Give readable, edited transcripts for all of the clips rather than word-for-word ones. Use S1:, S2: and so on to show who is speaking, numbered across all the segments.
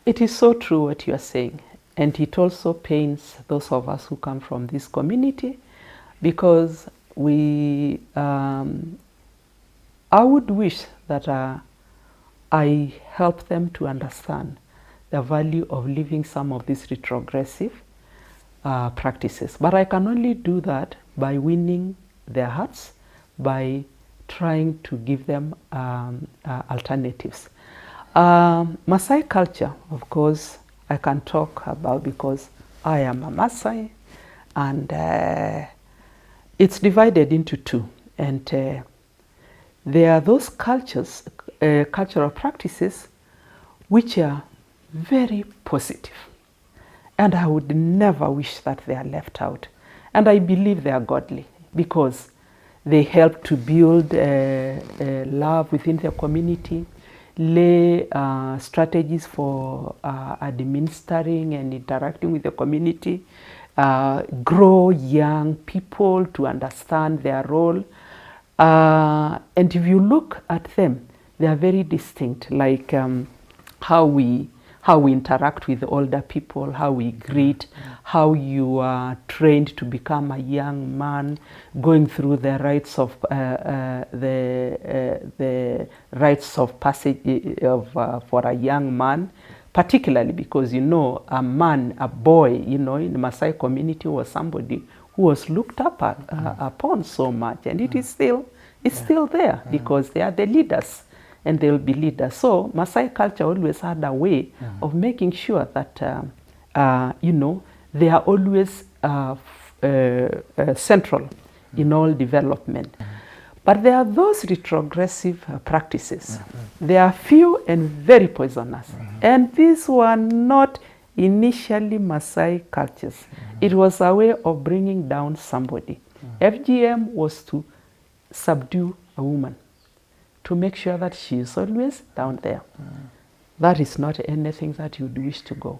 S1: It is so true what you are saying, and it also pains those of us who come from this community, because I would wish that I help them to understand the value of leaving some of these retrogressive practices. But I can only do that by winning their hearts, by trying to give them alternatives. Maasai culture, of course, I can talk about because I am a Maasai, and it's divided into two. And there are those cultural practices which are very positive, and I would never wish that they are left out. And I believe they are godly because they help to build love within the community, lay strategies for administering and interacting with the community, grow young people to understand their role. And if you look at them, they are very distinct, like how we interact with older people, how we greet, how you are trained to become a young man, going through the rites of the rites of passage for a young man, particularly because, you know, a man, a boy, you know, in the Maasai community was somebody who was looked up upon so much, and it is still there because they are the leaders. And they'll be leaders. So Maasai culture always had a way of making sure that, you know, they are always central in all development. But there are those retrogressive practices. They are few and very poisonous. And these were not initially Maasai cultures. It was a way of bringing down somebody. FGM was to subdue a woman, to make sure that she is always down there. That is not anything that you'd wish to go.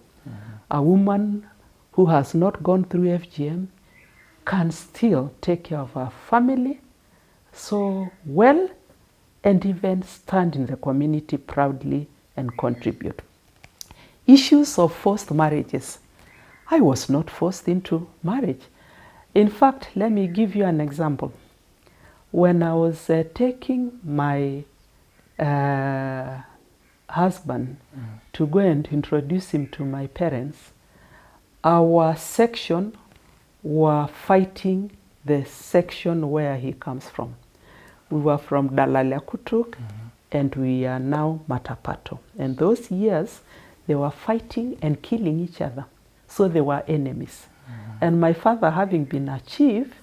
S1: A woman who has not gone through FGM can still take care of her family so well, and even stand in the community proudly and contribute. Issues of forced marriages. I was not forced into marriage. In fact, let me give you an example. When I was taking my husband to go and introduce him to my parents, our section were fighting the section where he comes from. We were from Dalaliakutuk, and we are now Matapato. And those years, they were fighting and killing each other. So they were enemies. And my father, having been a chief,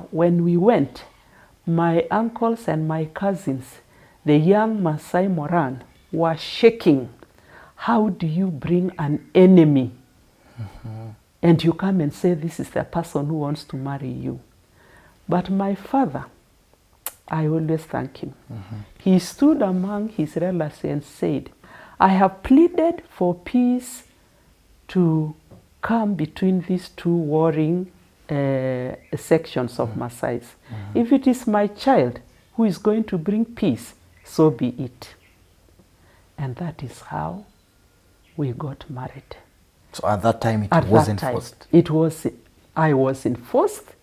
S1: when we went, my uncles and my cousins, the young Maasai Moran, were shaking. How do you bring an enemy and you come and say this is the person who wants to marry you? But my father, I always thank him. He stood among his relatives and said, I have pleaded for peace to come between these two warring sections of Maasais. If it is my child who is going to bring peace, so be it. And that is how we got married.
S2: So at that time it wasn't forced?
S1: It was, I was enforced.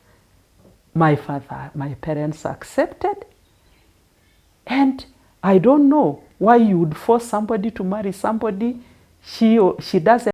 S1: My parents accepted. And I don't know why you would force somebody to marry somebody she doesn't